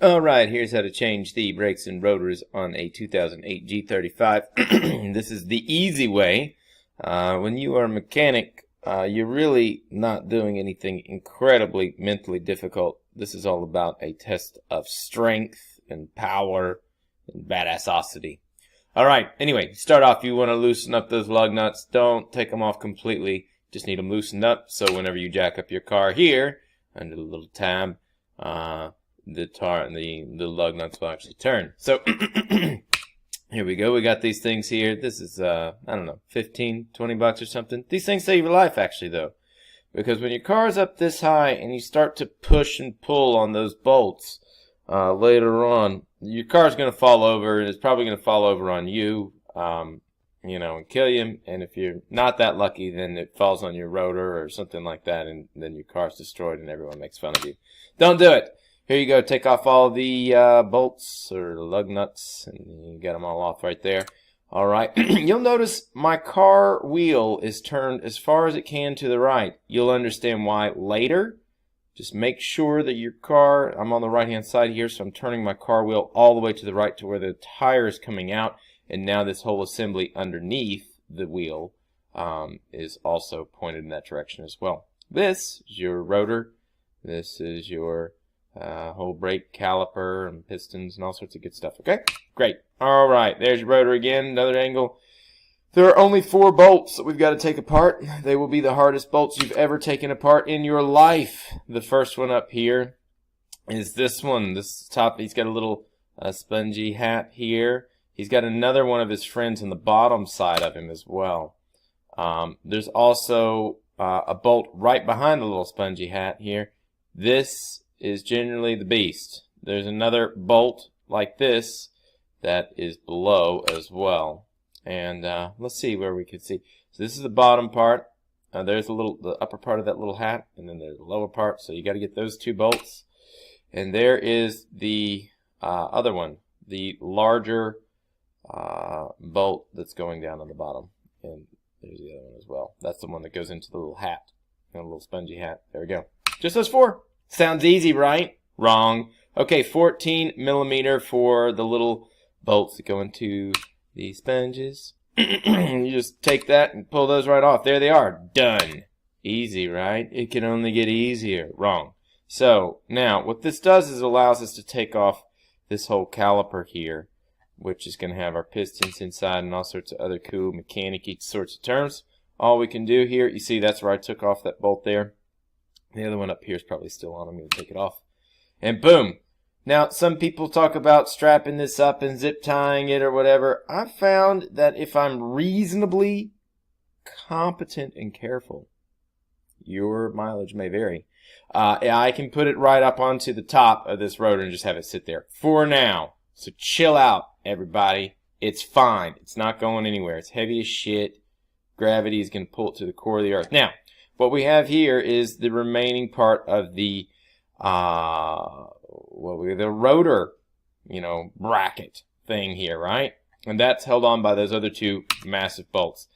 Alright, here's how to change the brakes and rotors on a 2008 G35. This is the easy way. When you are a mechanic, you're really not doing anything incredibly mentally difficult. This is all about a test of strength and power and badassosity. Alright, anyway, start off, you want to loosen up those lug nuts. Don't take them off completely. Just need them loosened up so whenever you jack up your car here, under the little tab, the lug nuts will actually turn. So here we go. We got these things here. This is I don't know, 15, 20 bucks or something. These things save your life actually though, because when your car's up this high and you start to push and pull on those bolts later on, your car's going to fall over, and it's probably going to fall over on you, and kill you. And if you're not that lucky, then it falls on your rotor or something like that, and then your car's destroyed and everyone makes fun of you. Don't do it. Here you go. Take off all the bolts or lug nuts, and you get them all off right there. All right. You'll notice my car wheel is turned as far as it can to the right. You'll understand why later. Just make sure that your car, I'm on the right-hand side here, so I'm turning my car wheel all the way to the right to where the tire is coming out, and now this whole assembly underneath the wheel is also pointed in that direction as well. This is your rotor. This is your whole brake caliper and pistons and all sorts of good stuff. Okay, great. All right, there's your rotor again, another angle. There are only 4 bolts that we've got to take apart. They will be the hardest bolts you've ever taken apart in your life. The first one up here is this one. This top, he's got a little spongy hat here. He's got another one of his friends on the bottom side of him as well. There's also a bolt right behind the little spongy hat here. This is generally the beast. There's another bolt like this that is below as well. And let's see where we can see. So this is the bottom part. There's the upper part of that little hat, and then there's the lower part. So you got to get those 2 bolts. And there is the other one, the larger bolt that's going down on the bottom. And there's the other one as well. That's the one that goes into the little hat, the little spongy hat. There we go. Just those 4. Sounds easy, right? Wrong. Okay, 14 millimeter for the little bolts that go into the sponges. You just take that and pull those right off. There they are. Done. Easy, right? It can only get easier. Wrong. So, now, what this does is it allows us to take off this whole caliper here, which is going to have our pistons inside and all sorts of other cool mechanic-y sorts of terms. All we can do here, you see that's where I took off that bolt there. The other one up here is probably still on. I'm going to take it off. And boom. Now, some people talk about strapping this up and zip tying it or whatever. I've found that if I'm reasonably competent and careful, your mileage may vary, I can put it right up onto the top of this rotor and just have it sit there for now. So chill out, everybody. It's fine. It's not going anywhere. It's heavy as shit. Gravity is going to pull it to the core of the earth. Now, what we have here is the remaining part of the the rotor, bracket thing here, right? And that's held on by those other 2 massive bolts.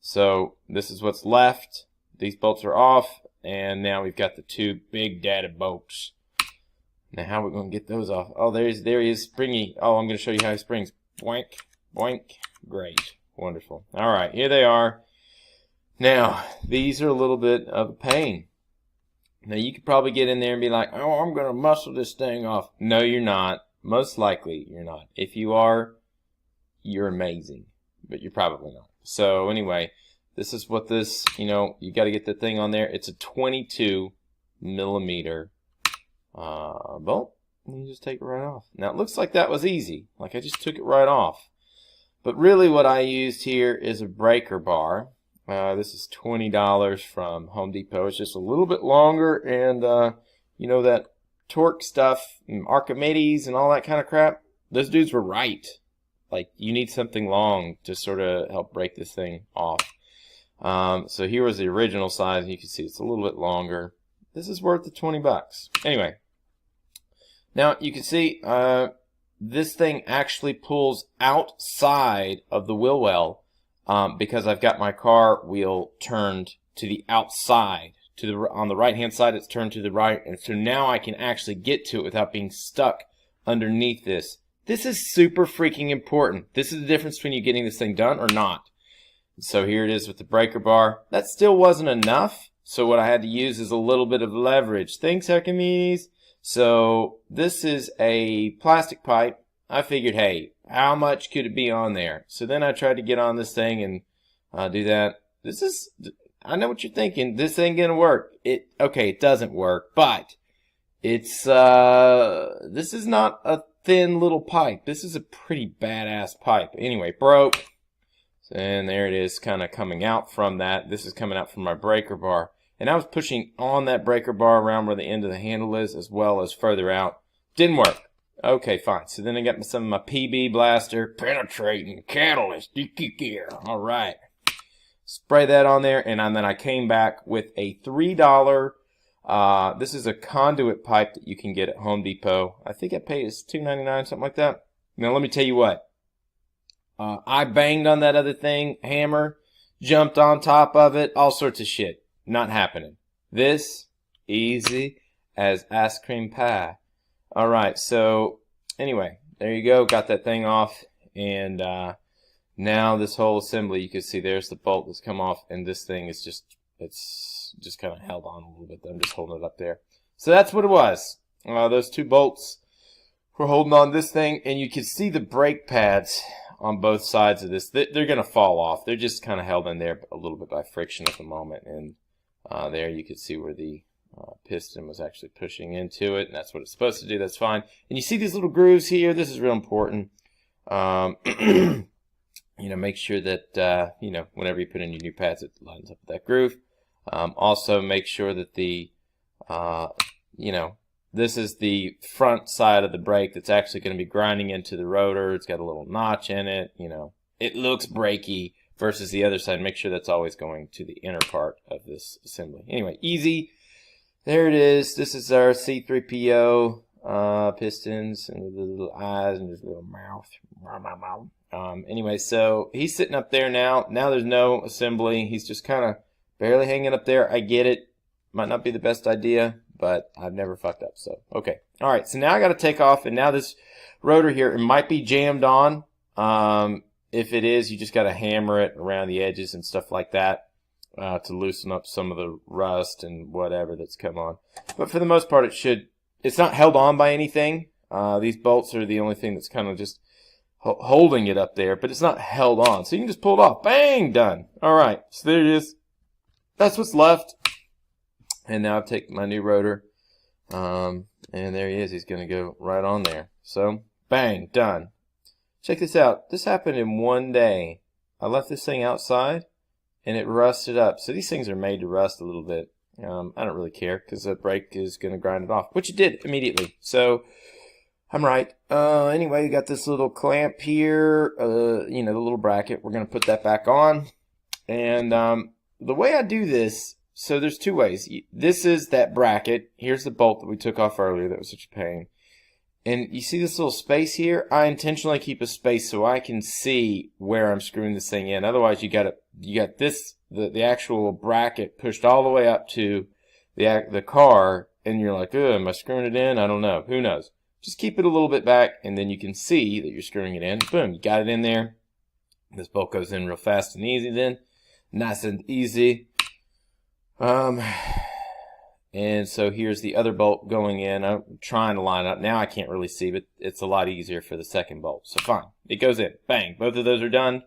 So this is what's left. These bolts are off, and now we've got the 2 big daddy bolts. Now how are we going to get those off? Oh, there he is, springy. Oh, I'm going to show you how he springs. Boink, boink. Great, wonderful. All right, here they are. Now, these are a little bit of a pain. Now, you could probably get in there and be like, oh, I'm going to muscle this thing off. No, you're not. Most likely, you're not. If you are, you're amazing. But you're probably not. So, anyway, this is what this, you got to get the thing on there. It's a 22 millimeter bolt. And you just take it right off. Now, it looks like that was easy. Like I just took it right off. But really what I used here is a breaker bar. This is $20 from Home Depot. It's just a little bit longer, and that torque stuff, and Archimedes and all that kind of crap, those dudes were right. Like, you need something long to sort of help break this thing off. So here was the original size. You can see it's a little bit longer. This is worth the 20 bucks. Anyway, now you can see this thing actually pulls outside of the wheel well. Because I've got my car wheel turned to the outside. On the right hand side it's turned to the right, and so now I can actually get to it without being stuck underneath this. This is super freaking important. This is the difference between you getting this thing done or not. So here it is with the breaker bar. That still wasn't enough. So what I had to use is a little bit of leverage. Thanks, Archimedes. So this is a plastic pipe. I figured, hey, how much could it be on there? So then I tried to get on this thing and do that. I know what you're thinking. This ain't gonna work. Okay, it doesn't work, but it's, this is not a thin little pipe. This is a pretty badass pipe. Anyway, broke. And there it is, kind of coming out from that. This is coming out from my breaker bar. And I was pushing on that breaker bar around where the end of the handle is, as well as further out. Didn't work. Okay, fine. So then I got some of my PB blaster, penetrating catalyst. All right. Spray that on there, and then I came back with a $3. This is a conduit pipe that you can get at Home Depot. I think I paid $2.99, something like that. Now let me tell you what. I banged on that other thing, hammer, jumped on top of it, all sorts of shit. Not happening. This, easy as ice cream pie. Alright, so anyway, there you go. Got that thing off, and now this whole assembly, you can see there's the bolt that's come off, and this thing is it's just kind of held on a little bit. I'm just holding it up there. So that's what it was. Those two bolts were holding on this thing, and you can see the brake pads on both sides of this. They're going to fall off. They're just kind of held in there a little bit by friction at the moment. And there you can see where the piston was actually pushing into it, and that's what it's supposed to do. That's fine. And you see these little grooves here. This is real important. You know, make sure that, you know, whenever you put in your new pads, it lines up with that groove. Also, make sure that the, you know, this is the front side of the brake that's actually going to be grinding into the rotor. It's got a little notch in it. You know, it looks brakey versus the other side. Make sure that's always going to the inner part of this assembly. Anyway, easy. There it is. This is our C3PO pistons and the little eyes and his little mouth. Anyway, so he's sitting up there now. Now there's no assembly. He's just kind of barely hanging up there. I get it. Might not be the best idea, but I've never fucked up. So, okay. All right. So now I got to take off, and now this rotor here, it might be jammed on. If it is, you just got to hammer it around the edges and stuff like that to loosen up some of the rust and whatever that's come on. But for the most part, it's not held on by anything. These bolts are the only thing that's kind of just holding it up there, but it's not held on. So you can just pull it off. Bang! Done. All right. So there it is. That's what's left. And now I've taken my new rotor. And there he is. He's going to go right on there. So, bang. Done. Check this out. This happened in one day. I left this thing outside, and it rusted up. So these things are made to rust a little bit. I don't really care, because the brake is going to grind it off, which it did immediately. So, I'm right. Anyway, you got this little clamp here, you know, the little bracket. We're going to put that back on. And the way I do this, so there's two ways. This is that bracket. Here's the bolt that we took off earlier. That was such a pain. And you see this little space here? I intentionally keep a space so I can see where I'm screwing this thing in. Otherwise, you got this, the actual bracket pushed all the way up to the car, and you're like, am I screwing it in? I don't know. Who knows? Just keep it a little bit back, and then you can see that you're screwing it in. Boom, you got it in there. This bolt goes in real fast and easy then. Nice and easy. And so here's the other bolt going in. I'm trying to line up. Now I can't really see, but it's a lot easier for the second bolt. So fine. It goes in. Bang. Both of those are done.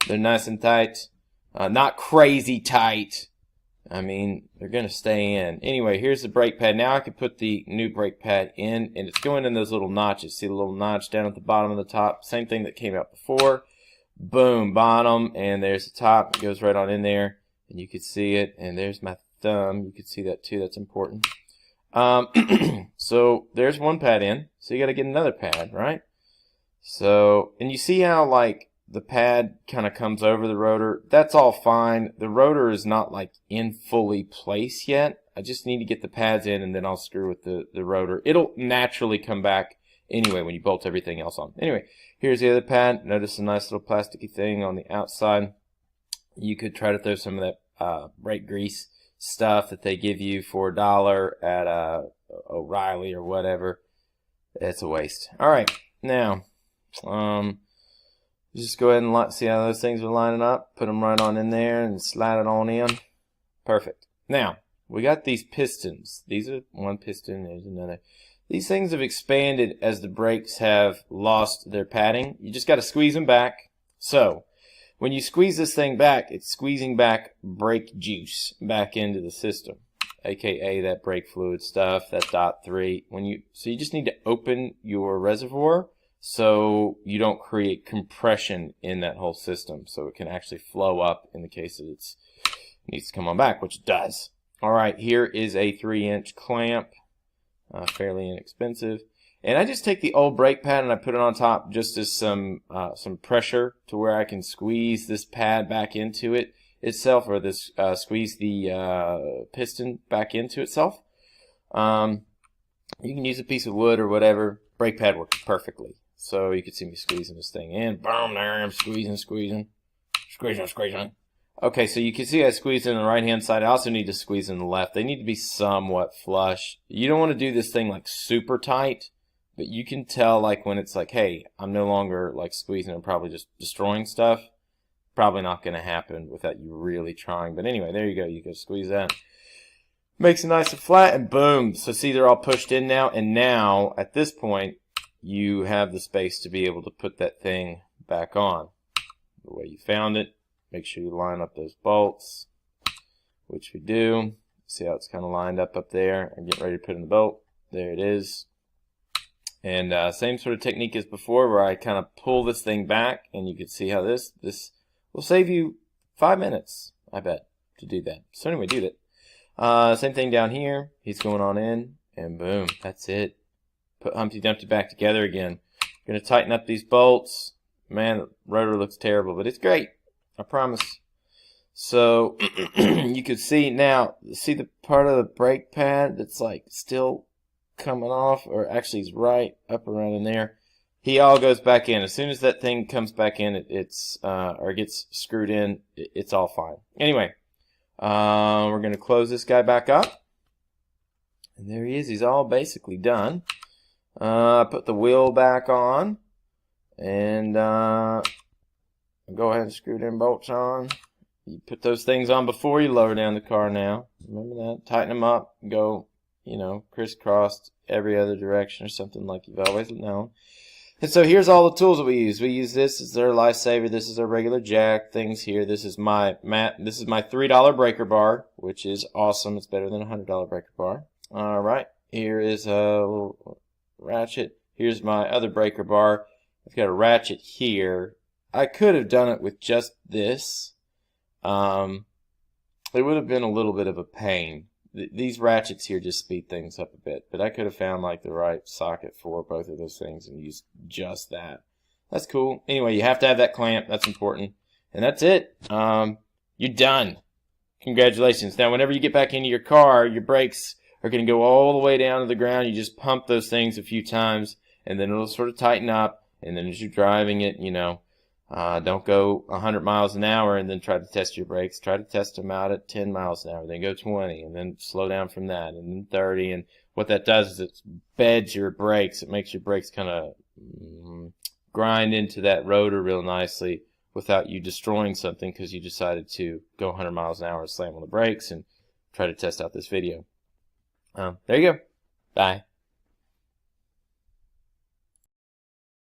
They're nice and tight. Not crazy tight. I mean, they're going to stay in. Anyway, here's the brake pad. Now I can put the new brake pad in, and it's going in those little notches. See the little notch down at the bottom of the top? Same thing that came out before. Boom, bottom, and there's the top. It goes right on in there, and you can see it. And there's my thumb. You can see that too. That's important. So there's one pad in. So you got to get another pad, right? So, and you see how like the pad kind of comes over the rotor. That's all fine. The rotor is not like in fully place yet. I just need to get the pads in, and then I'll screw with the rotor. It'll naturally come back anyway when you bolt everything else on. Anyway, here's the other pad. Notice a nice little plasticky thing on the outside. You could try to throw some of that brake grease stuff that they give you for $1 at O'Reilly or whatever. It's a waste. All right, now, just go ahead and see how those things are lining up. Put them right on in there and slide it on in. Perfect. Now, we got these pistons. These are one piston, there's another. These things have expanded as the brakes have lost their padding. You just got to squeeze them back. So, when you squeeze this thing back, it's squeezing back brake juice back into the system, aka that brake fluid stuff, that .3. So you just need to open your reservoir so you don't create compression in that whole system, so it can actually flow up in the case that it needs to come on back, which it does. All right, here is a 3-inch clamp, fairly inexpensive. And I just take the old brake pad and I put it on top just as some pressure to where I can squeeze this pad back into it itself, or this squeeze the piston back into itself. You can use a piece of wood or whatever. Brake pad works perfectly. So you can see me squeezing this thing in. Boom, there I am squeezing. Okay, so you can see I squeezed in the right-hand side. I also need to squeeze in the left. They need to be somewhat flush. You don't want to do this thing like super tight, but you can tell like when it's like, hey, I'm no longer like squeezing and probably just destroying stuff. Probably not going to happen without you really trying. But anyway, there you go. You can squeeze that. Makes it nice and flat, and boom. So see, they're all pushed in now. And now, at this point, you have the space to be able to put that thing back on the way you found it. Make sure you line up those bolts, which we do. See how it's kind of lined up there. I'm getting ready to put in the bolt. There it is. And same sort of technique as before, where I kind of pull this thing back, and you can see how this will save you 5 minutes, I bet, to do that. So anyway, do that. Same thing down here. He's going on in, and boom, that's it. Put Humpty Dumpty back together again. Going to tighten up these bolts. Man, the rotor looks terrible, but it's great. I promise. So you can see now, see the part of the brake pad that's like still coming off, or actually is right up around in there. He all goes back in. As soon as that thing comes back in, or gets screwed in, it's all fine. Anyway, we're going to close this guy back up. And there he is. He's all basically done. Put the wheel back on. And go ahead and screw them bolts on. You put those things on before you lower down the car now. Remember that. Tighten them up. Go, crisscross every other direction or something like you've always known. And so here's all the tools that we use. We use this as our lifesaver. This is our regular jack things here. This is my $3 breaker bar, which is awesome. It's better than a $100 breaker bar. All right. Here is a little ratchet. Here's my other breaker bar. I've got a ratchet here. I could have done it with just this. It would have been a little bit of a pain. These ratchets here just speed things up a bit, but I could have found like the right socket for both of those things and used just that. That's cool. Anyway, you have to have that clamp. That's important. And that's it. You're done. Congratulations. Now, whenever you get back into your car, your brakes are going to go all the way down to the ground. You just pump those things a few times, and then it'll sort of tighten up. And then as you're driving it, don't go 100 miles an hour and then try to test your brakes. Try to test them out at 10 miles an hour. Then go 20 and then slow down from that, and then 30. And what that does is it beds your brakes. It makes your brakes kind of grind into that rotor real nicely without you destroying something because you decided to go 100 miles an hour and slam on the brakes and try to test out this video. There you go. Bye.